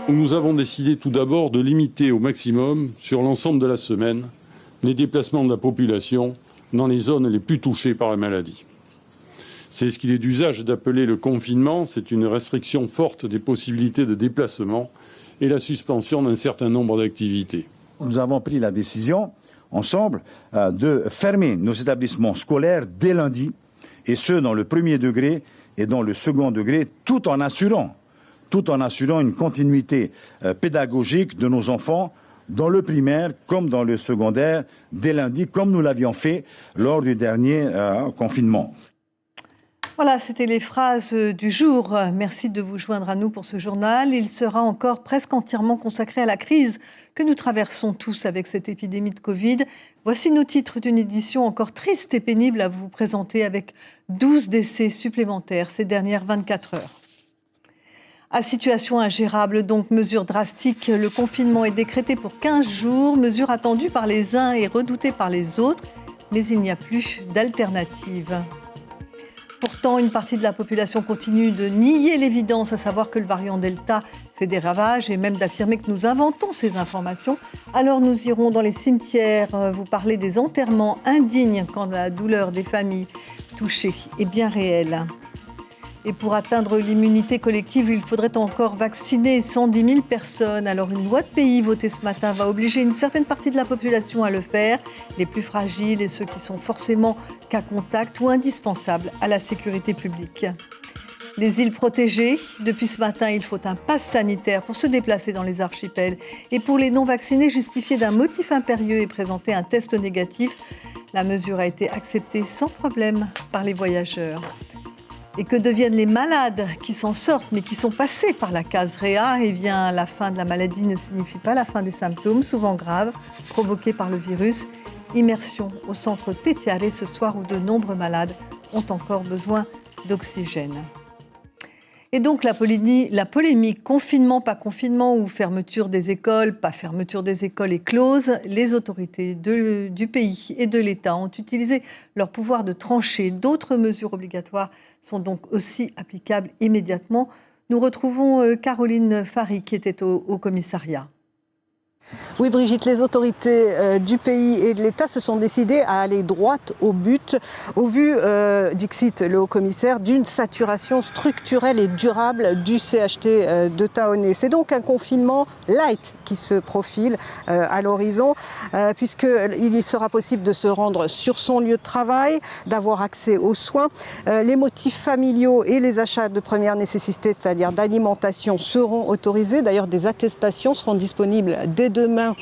Nous avons décidé tout d'abord de limiter au maximum, sur l'ensemble de la semaine, les déplacements de la population dans les zones les plus touchées par la maladie. C'est ce qu'il est d'usage d'appeler le confinement, c'est une restriction forte des possibilités de déplacement et la suspension d'un certain nombre d'activités. Nous avons pris la décision, ensemble, de fermer nos établissements scolaires dès lundi, et ce, dans le premier degré et dans le second degré, tout en assurant une continuité pédagogique de nos enfants dans le primaire comme dans le secondaire dès lundi, comme nous l'avions fait lors du dernier confinement. Voilà, c'était les phrases du jour. Merci de vous joindre à nous pour ce journal. Il sera encore presque entièrement consacré à la crise que nous traversons tous avec cette épidémie de Covid. Voici nos titres d'une édition encore triste et pénible à vous présenter avec 12 décès supplémentaires ces dernières 24 heures. À situation ingérable, donc mesure drastique, le confinement est décrété pour 15 jours, mesure attendue par les uns et redoutée par les autres, mais il n'y a plus d'alternative. Pourtant, une partie de la population continue de nier l'évidence, à savoir que le variant Delta fait des ravages et même d'affirmer que nous inventons ces informations. Alors nous irons dans les cimetières vous parler des enterrements indignes quand la douleur des familles touchées est bien réelle. Et pour atteindre l'immunité collective, il faudrait encore vacciner 110 000 personnes. Alors une loi de pays votée ce matin va obliger une certaine partie de la population à le faire, les plus fragiles et ceux qui sont forcément cas contact ou indispensables à la sécurité publique. Les îles protégées, depuis ce matin, il faut un pass sanitaire pour se déplacer dans les archipels. Et pour les non-vaccinés, justifier d'un motif impérieux et présenter un test négatif. La mesure a été acceptée sans problème par les voyageurs. Et que deviennent les malades qui s'en sortent, mais qui sont passés par la case Réa? Eh bien, la fin de la maladie ne signifie pas la fin des symptômes, souvent graves, provoqués par le virus. Immersion au centre Tetiare ce soir où de nombreux malades ont encore besoin d'oxygène. Et donc la polémique confinement, pas confinement ou fermeture des écoles, pas fermeture des écoles est close. Les autorités du pays et de l'État ont utilisé leur pouvoir de trancher. D'autres mesures obligatoires sont donc aussi applicables immédiatement. Nous retrouvons Caroline Fary qui était au commissariat. Oui Brigitte, les autorités du pays et de l'État se sont décidées à aller droit au but, au vu, dixit le haut-commissaire, d'une saturation structurelle et durable du CHT de Taoné. C'est donc un confinement light qui se profile à l'horizon, puisqu'il sera possible de se rendre sur son lieu de travail, d'avoir accès aux soins. Les motifs familiaux et les achats de première nécessité, c'est-à-dire d'alimentation, seront autorisés. D'ailleurs, des attestations seront disponibles dès demain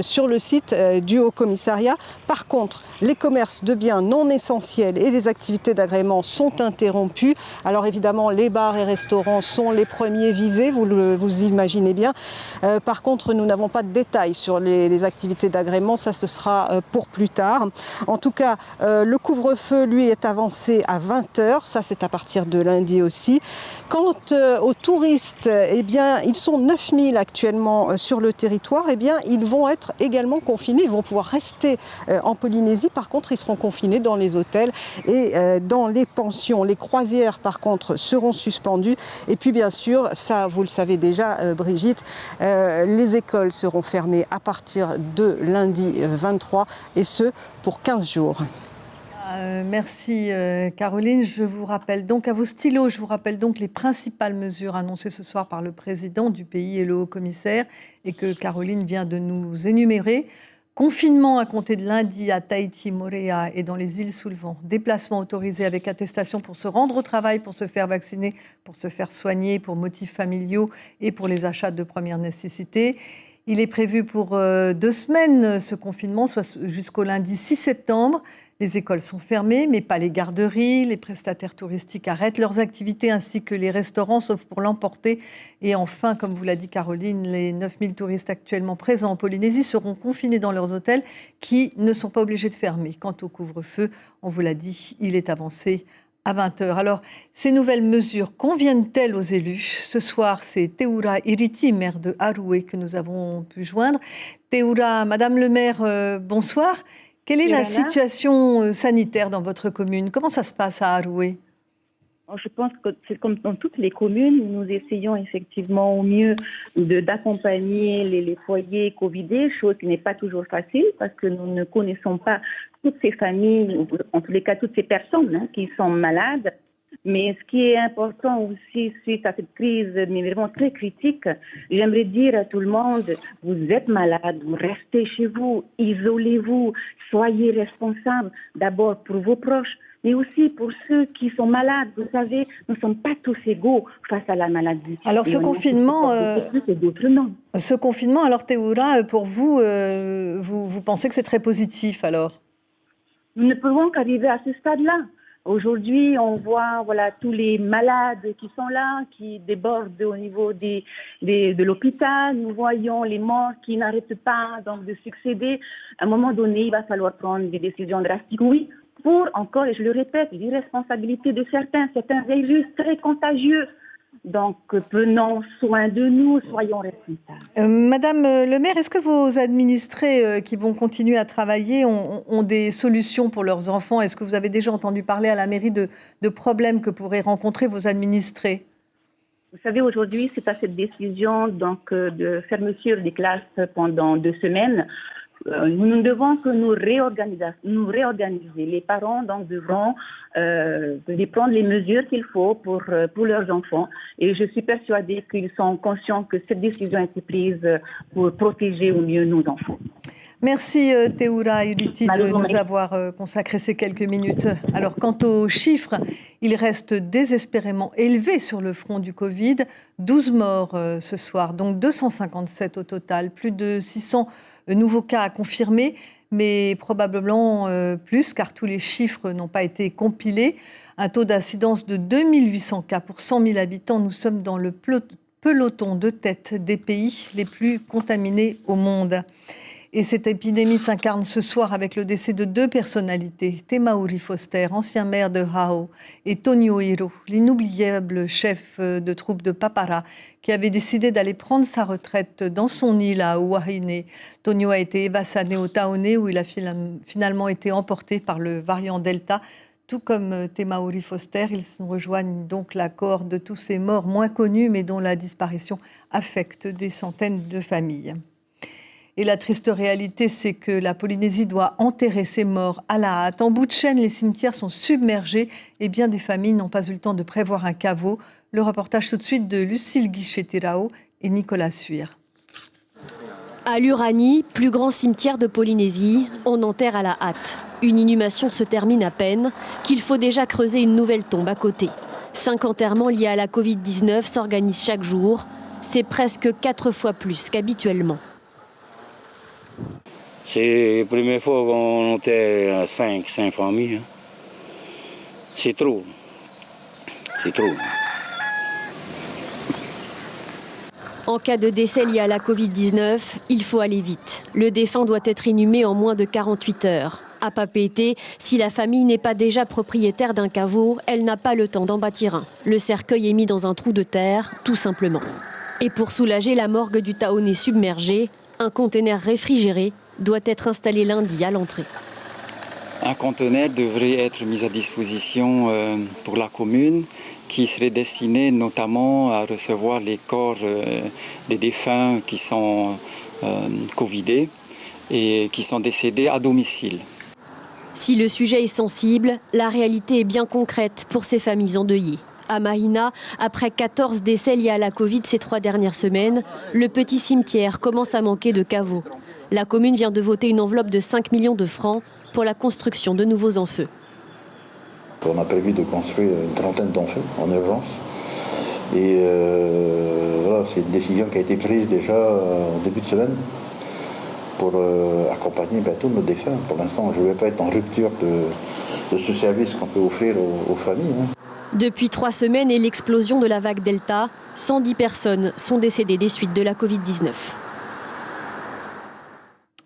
sur le site du Haut-Commissariat. Par contre, les commerces de biens non essentiels et les activités d'agrément sont interrompus. Alors évidemment, les bars et restaurants sont les premiers visés, vous imaginez bien. Par contre, nous n'avons pas de détails sur les activités d'agrément, ça ce sera pour plus tard. En tout cas, le couvre-feu, lui, est avancé à 20h, ça c'est à partir de lundi aussi. Quant aux touristes, eh bien, ils sont 9000 actuellement sur le territoire, eh bien, ils vont être également confinés, ils vont pouvoir rester en Polynésie. Par contre, ils seront confinés dans les hôtels et dans les pensions. Les croisières, par contre, seront suspendues. Et puis, bien sûr, ça, vous le savez déjà, Brigitte, les écoles seront fermées à partir de lundi 23, et ce, pour 15 jours. Merci Caroline. Je vous rappelle donc à vos stylos, je vous rappelle donc les principales mesures annoncées ce soir par le président du pays et le haut-commissaire et que Caroline vient de nous énumérer. Confinement à compter de lundi à Tahiti, Moorea et dans les îles sous le vent. Déplacement autorisé avec attestation pour se rendre au travail, pour se faire vacciner, pour se faire soigner, pour motifs familiaux et pour les achats de première nécessité. Il est prévu pour 2 semaines ce confinement, soit jusqu'au lundi 6 septembre. Les écoles sont fermées, mais pas les garderies. Les prestataires touristiques arrêtent leurs activités ainsi que les restaurants, sauf pour l'emporter. Et enfin, comme vous l'a dit Caroline, les 9000 touristes actuellement présents en Polynésie seront confinés dans leurs hôtels qui ne sont pas obligés de fermer. Quant au couvre-feu, on vous l'a dit, il est avancé à 20h. Alors, ces nouvelles mesures conviennent-elles aux élus? Ce soir, c'est Teura Iriti, maire de Aroué, que nous avons pu joindre. Teura, Madame le maire, bonsoir. Quelle est la situation sanitaire dans votre commune? Comment ça se passe à Aroué? Je pense que c'est comme dans toutes les communes, nous essayons effectivement au mieux d'accompagner les foyers Covidés, chose qui n'est pas toujours facile parce que nous ne connaissons pas toutes ces familles, ou en tous les cas toutes ces personnes qui sont malades. Mais ce qui est important aussi suite à cette crise, mais vraiment très critique, j'aimerais dire à tout le monde, vous êtes malade, vous restez chez vous, isolez-vous, soyez responsables d'abord pour vos proches, mais aussi pour ceux qui sont malades. Vous savez, nous ne sommes pas tous égaux face à la maladie. Alors ce confinement, alors Théoura, pour vous, vous pensez que c'est très positif alors? Nous ne pouvons qu'arriver à ce stade-là. Aujourd'hui, on voit tous les malades qui sont là, qui débordent au niveau de l'hôpital. Nous voyons les morts qui n'arrêtent pas donc, de succéder. À un moment donné, il va falloir prendre des décisions drastiques. Oui, pour, encore, et je le répète, l'irresponsabilité de certains virus très contagieux. Donc, prenons soin de nous, soyons responsables. Madame le maire, est-ce que vos administrés qui vont continuer à travailler ont des solutions pour leurs enfants? Est-ce que vous avez déjà entendu parler à la mairie de problèmes que pourraient rencontrer vos administrés? Vous savez, aujourd'hui, c'est à cette décision donc, de fermeture des classes pendant 2 semaines. Nous ne devons que nous réorganiser. Les parents donc, devront prendre les mesures qu'il faut pour leurs enfants. Et je suis persuadée qu'ils sont conscients que cette décision a été prise pour protéger au mieux nos enfants. Merci Théoura Iriti de nous avoir consacré ces quelques minutes. Alors quant aux chiffres, ils restent désespérément élevés sur le front du Covid. 12 morts ce soir, donc 257 au total, plus de 600 nouveaux cas à confirmer, mais probablement plus car tous les chiffres n'ont pas été compilés. Un taux d'incidence de 2800 cas pour 100 000 habitants. Nous sommes dans le peloton de tête des pays les plus contaminés au monde. Et cette épidémie s'incarne ce soir avec le décès de 2 personnalités, Temauri Foster, ancien maire de Hao, et Tonio Hiro, l'inoubliable chef de troupe de Papara, qui avait décidé d'aller prendre sa retraite dans son île à Wahine. Tonio a été évassané au Taoné où il a finalement été emporté par le variant Delta. Tout comme Temauri Foster, ils rejoignent donc la cohorte de tous ces morts moins connus mais dont la disparition affecte des centaines de familles. Et la triste réalité, c'est que la Polynésie doit enterrer ses morts à la hâte. En bout de chaîne, les cimetières sont submergés et bien des familles n'ont pas eu le temps de prévoir un caveau. Le reportage tout de suite de Lucille Guichet-Terao et Nicolas Suire. À l'Uranie, plus grand cimetière de Polynésie, on enterre à la hâte. Une inhumation se termine à peine, qu'il faut déjà creuser une nouvelle tombe à côté. 5 enterrements liés à la Covid-19 s'organisent chaque jour. C'est presque 4 fois plus qu'habituellement. C'est la première fois qu'on enterre 5 familles. C'est trop. C'est trop. En cas de décès lié à la Covid-19, il faut aller vite. Le défunt doit être inhumé en moins de 48 heures. À Papeete, si la famille n'est pas déjà propriétaire d'un caveau, elle n'a pas le temps d'en bâtir un. Le cercueil est mis dans un trou de terre, tout simplement. Et pour soulager la morgue du Taoné submergée, un conteneur réfrigéré doit être installé lundi à l'entrée. Un conteneur devrait être mis à disposition pour la commune qui serait destiné notamment à recevoir les corps des défunts qui sont covidés et qui sont décédés à domicile. Si le sujet est sensible, la réalité est bien concrète pour ces familles endeuillées. À Mahina, après 14 décès liés à la Covid ces 3 dernières semaines, le petit cimetière commence à manquer de caveaux. La commune vient de voter une enveloppe de 5 millions de francs pour la construction de nouveaux enfeux. On a prévu de construire une trentaine d'enfeux en urgence. Et voilà, c'est une décision qui a été prise déjà en début de semaine pour accompagner tous nos défunts. Pour l'instant, je ne vais pas être en rupture de ce service qu'on peut offrir aux familles. Depuis 3 semaines et l'explosion de la vague Delta, 110 personnes sont décédées des suites de la Covid-19.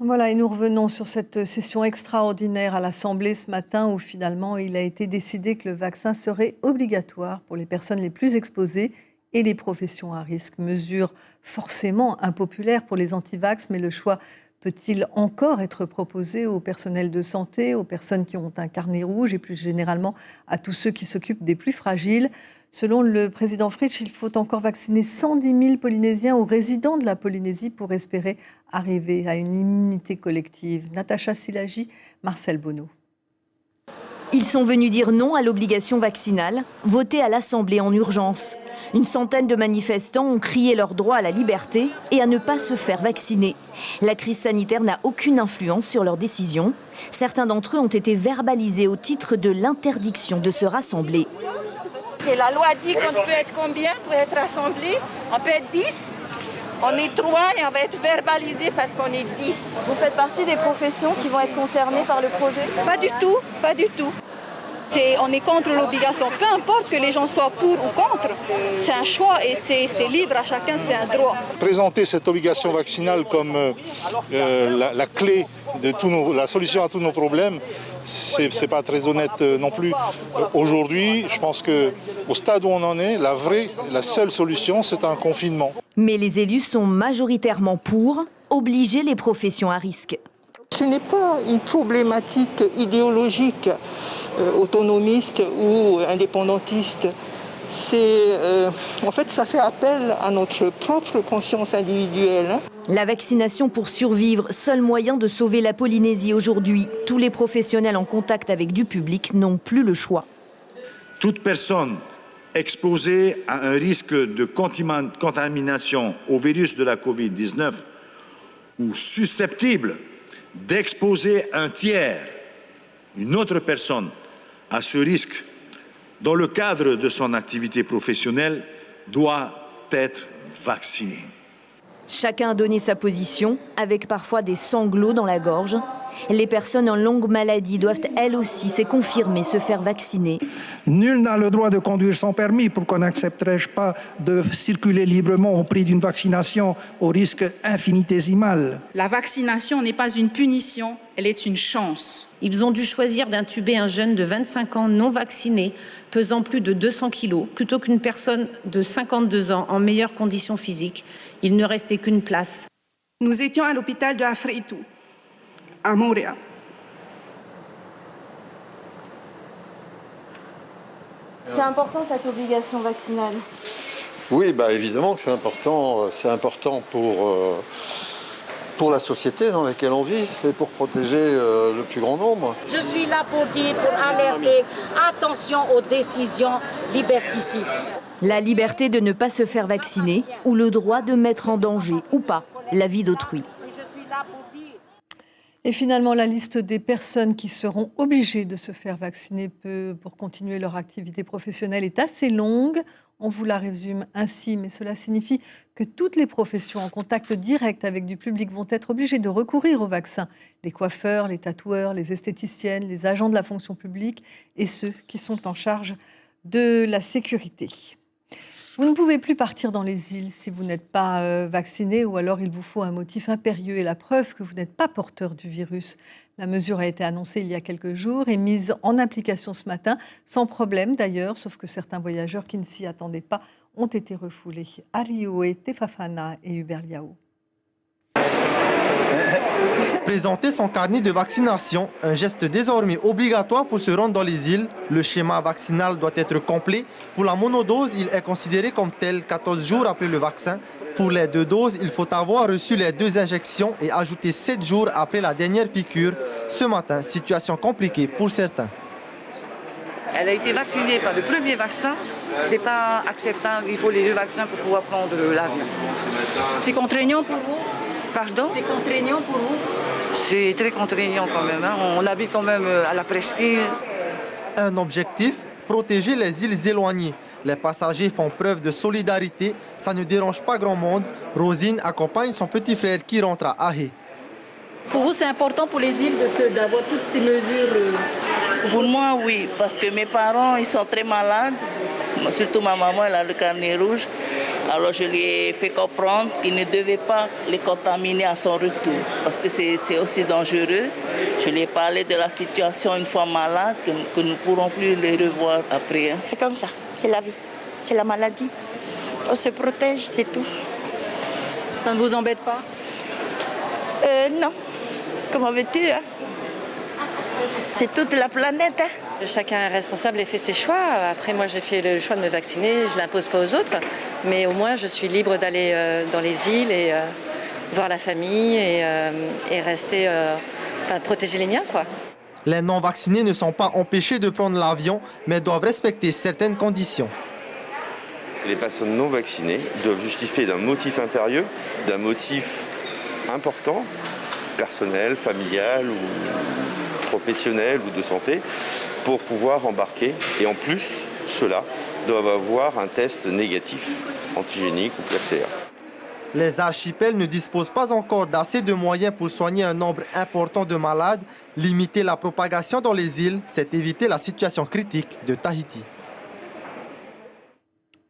Voilà, et nous revenons sur cette session extraordinaire à l'Assemblée ce matin où finalement il a été décidé que le vaccin serait obligatoire pour les personnes les plus exposées et les professions à risque. Mesure forcément impopulaire pour les anti-vax, mais le choix peut-il encore être proposé au personnel de santé, aux personnes qui ont un carnet rouge et plus généralement à tous ceux qui s'occupent des plus fragiles? Selon le président Fritsch, il faut encore vacciner 110 000 Polynésiens ou résidents de la Polynésie pour espérer arriver à une immunité collective. Natacha Silagi, Marcel Bonneau. Ils sont venus dire non à l'obligation vaccinale, votée à l'Assemblée en urgence. Une centaine de manifestants ont crié leur droit à la liberté et à ne pas se faire vacciner. La crise sanitaire n'a aucune influence sur leur décision. Certains d'entre eux ont été verbalisés au titre de l'interdiction de se rassembler. Et la loi dit qu'on peut être combien pour être rassemblés? On peut être 10. On est 3 et on va être verbalisés parce qu'on est 10. Vous faites partie des professions qui vont être concernées par le projet? Pas du tout, pas du tout. On est contre l'obligation. Peu importe que les gens soient pour ou contre, c'est un choix et c'est libre à chacun, c'est un droit. Présenter cette obligation vaccinale comme la clé de la solution à tous nos problèmes, c'est pas très honnête non plus. Aujourd'hui, je pense qu'au stade où on en est, la seule solution, c'est un confinement. Mais les élus sont majoritairement pour obliger les professions à risque. Ce n'est pas une problématique idéologique, autonomiste ou indépendantiste. En fait, ça fait appel à notre propre conscience individuelle. La vaccination pour survivre, seul moyen de sauver la Polynésie aujourd'hui. Tous les professionnels en contact avec du public n'ont plus le choix. Toute personne exposée à un risque de contamination au virus de la Covid-19 ou susceptible d'exposer un tiers, une autre personne, à ce risque dans le cadre de son activité professionnelle doit être vaccinée. Chacun a donné sa position, avec parfois des sanglots dans la gorge. Les personnes en longue maladie doivent elles aussi, c'est confirmé, se faire vacciner. Nul n'a le droit de conduire sans permis. Pourquoi n'accepterais-je pas de circuler librement au prix d'une vaccination au risque infinitésimal? La vaccination n'est pas une punition, elle est une chance. Ils ont dû choisir d'intuber un jeune de 25 ans non vacciné, pesant plus de 200 kilos, plutôt qu'une personne de 52 ans en meilleures conditions physiques. Il ne restait qu'une place. Nous étions à l'hôpital de Afritu, à Montréal. C'est important cette obligation vaccinale? Oui, évidemment que c'est important. C'est important pour la société dans laquelle on vit et pour protéger le plus grand nombre. Je suis là pour dire, pour alerter, attention aux décisions liberticides. La liberté de ne pas se faire vacciner ou le droit de mettre en danger ou pas la vie d'autrui. Et finalement, la liste des personnes qui seront obligées de se faire vacciner pour continuer leur activité professionnelle est assez longue. On vous la résume ainsi, mais cela signifie que toutes les professions en contact direct avec du public vont être obligées de recourir au vaccin. Les coiffeurs, les tatoueurs, les esthéticiennes, les agents de la fonction publique et ceux qui sont en charge de la sécurité. Vous ne pouvez plus partir dans les îles si vous n'êtes pas vacciné ou alors il vous faut un motif impérieux et la preuve que vous n'êtes pas porteur du virus. La mesure a été annoncée il y a quelques jours et mise en application ce matin, sans problème d'ailleurs, sauf que certains voyageurs qui ne s'y attendaient pas ont été refoulés. Arioe, Tefafana et Hubert Liao. Présenter son carnet de vaccination, un geste désormais obligatoire pour se rendre dans les îles. Le schéma vaccinal doit être complet. Pour la monodose, il est considéré comme tel 14 jours après le vaccin. Pour les 2 doses, il faut avoir reçu les 2 injections et ajouter 7 jours après la dernière piqûre. Ce matin, situation compliquée pour certains. Elle a été vaccinée par le premier vaccin. Ce n'est pas acceptable. Il faut les 2 vaccins pour pouvoir prendre l'avion. C'est contraignant pour vous? Pardon? C'est contraignant pour vous? C'est très contraignant quand même. On habite quand même à la presqu'île. Un objectif, protéger les îles éloignées. Les passagers font preuve de solidarité. Ça ne dérange pas grand monde. Rosine accompagne son petit frère qui rentre à Ahé. Pour vous, c'est important pour les îles d'avoir toutes ces mesures? Pour moi, oui, parce que mes parents, ils sont très malades. Surtout ma maman, elle a le carnet rouge. Alors je lui ai fait comprendre qu'il ne devait pas les contaminer à son retour, parce que c'est aussi dangereux. Je lui ai parlé de la situation une fois malade, que nous ne pourrons plus les revoir après. C'est comme ça, c'est la vie, c'est la maladie. On se protège, c'est tout. Ça ne vous embête pas? Non. Comment veux-tu hein? C'est toute la planète. Hein? Chacun est responsable et fait ses choix. Après, moi, j'ai fait le choix de me vacciner. Je ne l'impose pas aux autres. Mais au moins, je suis libre d'aller dans les îles et voir la famille et rester, protéger les miens, quoi. Les non-vaccinés ne sont pas empêchés de prendre l'avion, mais doivent respecter certaines conditions. Les personnes non vaccinées doivent justifier d'un motif impérieux, d'un motif important, personnel, familial ou professionnel ou de santé, pour pouvoir embarquer. Et en plus, ceux-là doivent avoir un test négatif, antigénique ou PCR. Les archipels ne disposent pas encore d'assez de moyens pour soigner un nombre important de malades. Limiter la propagation dans les îles, c'est éviter la situation critique de Tahiti.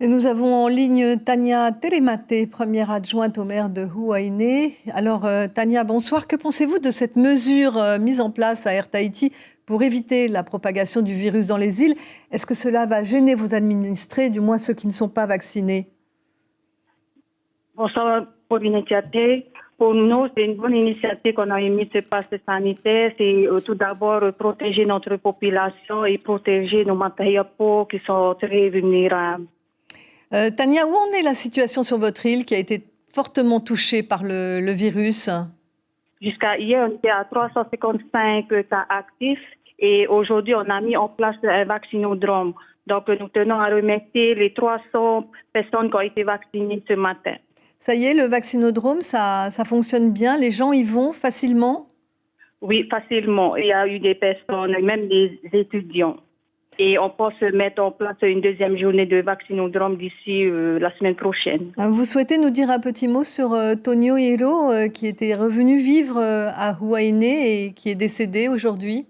Et nous avons en ligne Tania Teremate, première adjointe au maire de Huaïné. Alors Tania, bonsoir. Que pensez-vous de cette mesure mise en place à Air Tahiti pour éviter la propagation du virus dans les îles? Est-ce que cela va gêner vos administrés, du moins ceux qui ne sont pas vaccinés? Bonsoir pour l'initiative. Pour nous, c'est une bonne initiative qu'on a émise ce passe sanitaire. C'est tout d'abord protéger notre population et protéger nos matériaux qui sont très vulnérables. Tania, où en est la situation sur votre île qui a été fortement touchée par le virus? Jusqu'à hier, on était à 355 cas actifs et aujourd'hui, on a mis en place un vaccinodrome. Donc, nous tenons à remercier les 300 personnes qui ont été vaccinées ce matin. Ça y est, le vaccinodrome, ça fonctionne bien? Les gens y vont facilement? Oui, facilement. Il y a eu des personnes, même des étudiants. Et on peut se mettre en place une deuxième journée de vaccinodrome d'ici la semaine prochaine. Vous souhaitez nous dire un petit mot sur Tonio Hiro, qui était revenu vivre à Huaïné et qui est décédé aujourd'hui?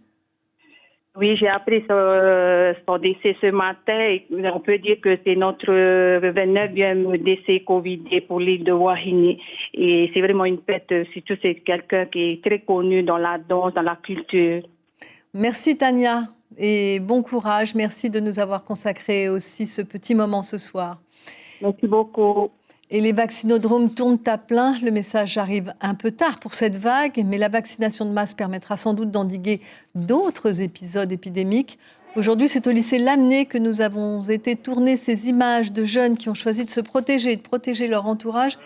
Oui, j'ai appris son décès ce matin et on peut dire que c'est notre 29e décès Covid pour l'île de Huaïné. Et c'est vraiment une fête, surtout c'est quelqu'un qui est très connu dans la danse, dans la culture. Merci Tania et bon courage. Merci de nous avoir consacré aussi ce petit moment ce soir. Merci beaucoup. Et les vaccinodromes tournent à plein. Le message arrive un peu tard pour cette vague, mais la vaccination de masse permettra sans doute d'endiguer d'autres épisodes épidémiques. Aujourd'hui, c'est au lycée Lamennais que nous avons été tourner ces images de jeunes qui ont choisi de se protéger et de protéger leur entourage.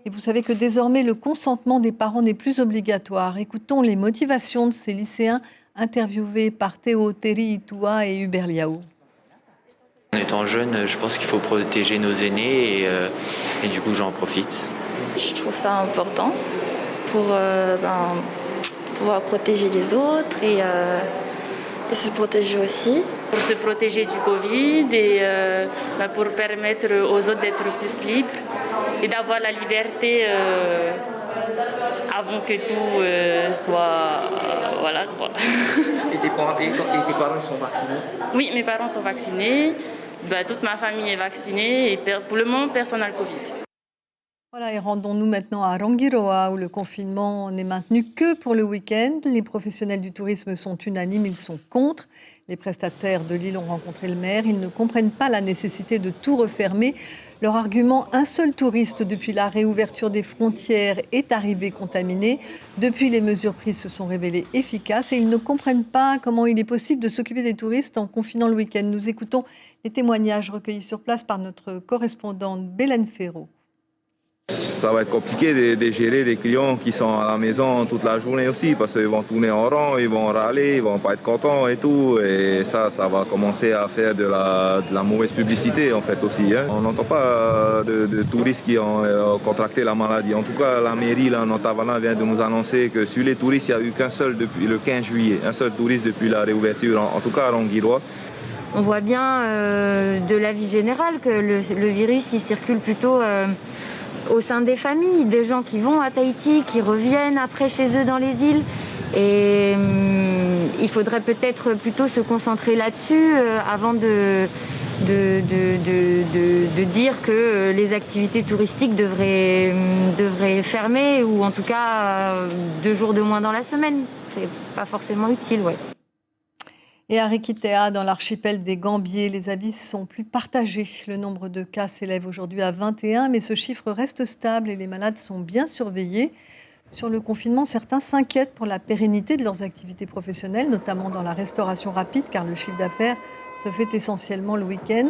Et vous savez que désormais, le consentement des parents n'est plus obligatoire. Écoutons les motivations de ces lycéens interviewés par Théo Terry Itua et Hubert Liao. En étant jeune, je pense qu'il faut protéger nos aînés et du coup j'en profite. Je trouve ça important pour pouvoir protéger les autres et se protéger aussi. Pour se protéger du Covid et pour permettre aux autres d'être plus libres et d'avoir la liberté avant que tout soit... voilà quoi. Et tes parents sont vaccinés? Oui, mes parents sont vaccinés. Toute ma famille est vaccinée et pour le moment, personne n'a le Covid. Voilà, et rendons-nous maintenant à Rangiroa où le confinement n'est maintenu que pour le week-end. Les professionnels du tourisme sont unanimes, ils sont contre. Les prestataires de l'île ont rencontré le maire, ils ne comprennent pas la nécessité de tout refermer. Leur argument, un seul touriste depuis la réouverture des frontières est arrivé contaminé. Depuis, les mesures prises se sont révélées efficaces et ils ne comprennent pas comment il est possible de s'occuper des touristes en confinant le week-end. Nous écoutons les témoignages recueillis sur place par notre correspondante Bélène Ferraud. Ça va être compliqué de gérer des clients qui sont à la maison toute la journée aussi parce qu'ils vont tourner en rond, ils vont râler, ils vont pas être contents et tout. Et ça va commencer à faire de la mauvaise publicité en fait aussi. Hein. On n'entend pas de touristes qui ont contracté la maladie. En tout cas, la mairie, là, Notavana, vient de nous annoncer que sur les touristes, il n'y a eu qu'un seul depuis le 15 juillet. Un seul touriste depuis la réouverture, en tout cas à Rangiroa. On voit bien de l'avis général que le virus il circule plutôt... au sein des familles, des gens qui vont à Tahiti, qui reviennent après chez eux dans les îles. Et il faudrait peut-être plutôt se concentrer là-dessus avant de dire que les activités touristiques devraient fermer ou en tout cas 2 jours de moins dans la semaine. C'est pas forcément utile, ouais. Et à Rikitea, dans l'archipel des Gambiers, les avis sont plus partagés. Le nombre de cas s'élève aujourd'hui à 21, mais ce chiffre reste stable et les malades sont bien surveillés. Sur le confinement, certains s'inquiètent pour la pérennité de leurs activités professionnelles, notamment dans la restauration rapide, car le chiffre d'affaires se fait essentiellement le week-end.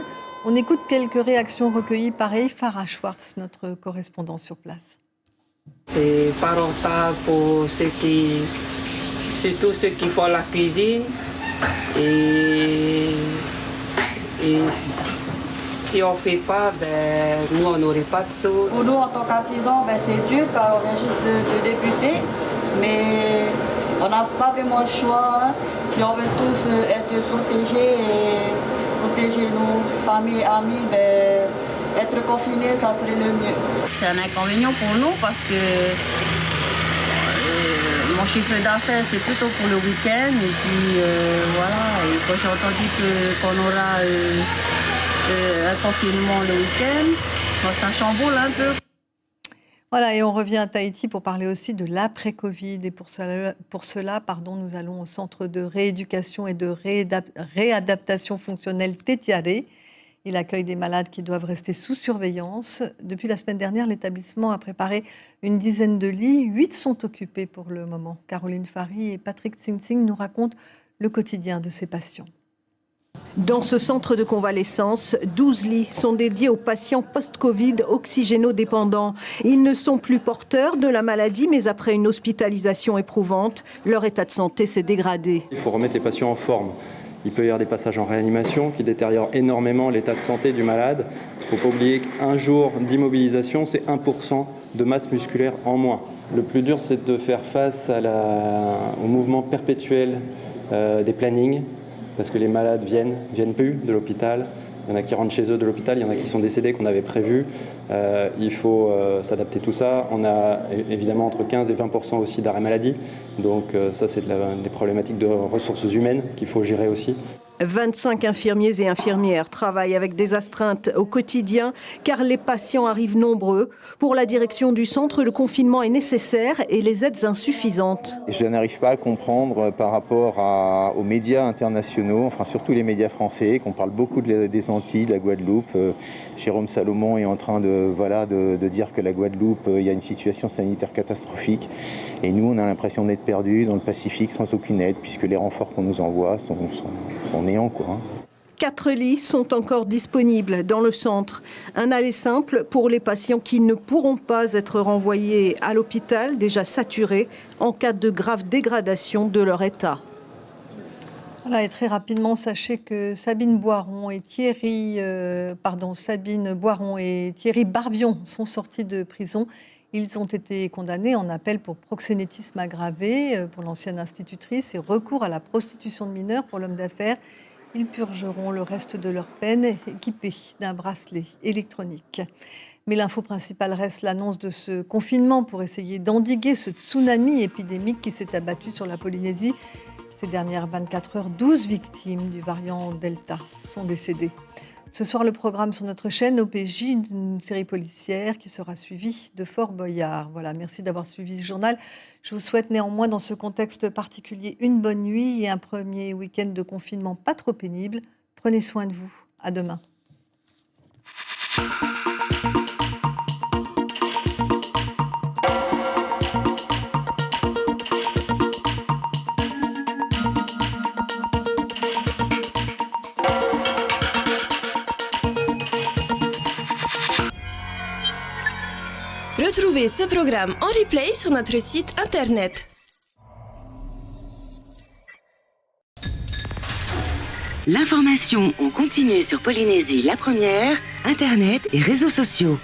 On écoute quelques réactions recueillies par Farah Schwartz, notre correspondant sur place. C'est pas rentable pour surtout ceux qui font la cuisine. Et si on ne fait pas, nous on n'aurait pas de sous. Pour nous en tant qu'artisans, c'est dur car on vient juste de débuter. Mais on n'a pas vraiment le choix. Si on veut tous être protégés et protéger nos familles et amis, être confinés, ça serait le mieux. C'est un inconvénient pour nous parce que mon chiffre d'affaires, c'est plutôt pour le week-end. Et puis voilà, et quand j'ai entendu qu'on aura un confinement le week-end, ça chamboule un peu. Voilà, et on revient à Tahiti pour parler aussi de l'après-Covid. Et pour cela, nous allons au Centre de rééducation et de réadaptation fonctionnelle Tetiare. Il accueille des malades qui doivent rester sous surveillance. Depuis la semaine dernière, l'établissement a préparé une dizaine de lits. 8 sont occupés pour le moment. Caroline Fary et Patrick Tsing nous racontent le quotidien de ces patients. Dans ce centre de convalescence, 12 lits sont dédiés aux patients post-Covid oxygénodépendants. Ils ne sont plus porteurs de la maladie, mais après une hospitalisation éprouvante, leur état de santé s'est dégradé. Il faut remettre les patients en forme. Il peut y avoir des passages en réanimation qui détériorent énormément l'état de santé du malade. Il ne faut pas oublier qu'un jour d'immobilisation, c'est 1% de masse musculaire en moins. Le plus dur, c'est de faire face au mouvement perpétuel des plannings, parce que les malades viennent plus de l'hôpital. Il y en a qui rentrent chez eux de l'hôpital, il y en a qui sont décédés qu'on avait prévu. Il faut s'adapter tout ça. On a évidemment entre 15 et 20% aussi d'arrêt maladie. Donc ça, c'est des problématiques de ressources humaines qu'il faut gérer aussi. 25 infirmiers et infirmières travaillent avec des astreintes au quotidien car les patients arrivent nombreux. Pour la direction du centre, le confinement est nécessaire et les aides insuffisantes. Je n'arrive pas à comprendre par rapport aux médias internationaux, enfin surtout les médias français, qu'on parle beaucoup des Antilles, de la Guadeloupe. Jérôme Salomon est en train de dire que la Guadeloupe, il y a une situation sanitaire catastrophique. Et nous, on a l'impression d'être perdus dans le Pacifique sans aucune aide, puisque les renforts qu'on nous envoie sont néant, quoi. 4 lits sont encore disponibles dans le centre. Un aller simple pour les patients qui ne pourront pas être renvoyés à l'hôpital, déjà saturé, en cas de grave dégradation de leur état. Voilà, et très rapidement, sachez que Sabine Boiron et Thierry Barbion sont sortis de prison. Ils ont été condamnés en appel pour proxénétisme aggravé pour l'ancienne institutrice et recours à la prostitution de mineurs pour l'homme d'affaires. Ils purgeront le reste de leur peine équipés d'un bracelet électronique. Mais l'info principale reste l'annonce de ce confinement pour essayer d'endiguer ce tsunami épidémique qui s'est abattu sur la Polynésie. Ces dernières 24 heures, 12 victimes du variant Delta sont décédées. Ce soir, le programme sur notre chaîne OPJ, une série policière qui sera suivie de Fort Boyard. Voilà, merci d'avoir suivi ce journal. Je vous souhaite néanmoins, dans ce contexte particulier, une bonne nuit et un premier week-end de confinement pas trop pénible. Prenez soin de vous. À demain. Retrouvez ce programme en replay sur notre site internet. L'information en continu sur Polynésie la première, internet et réseaux sociaux.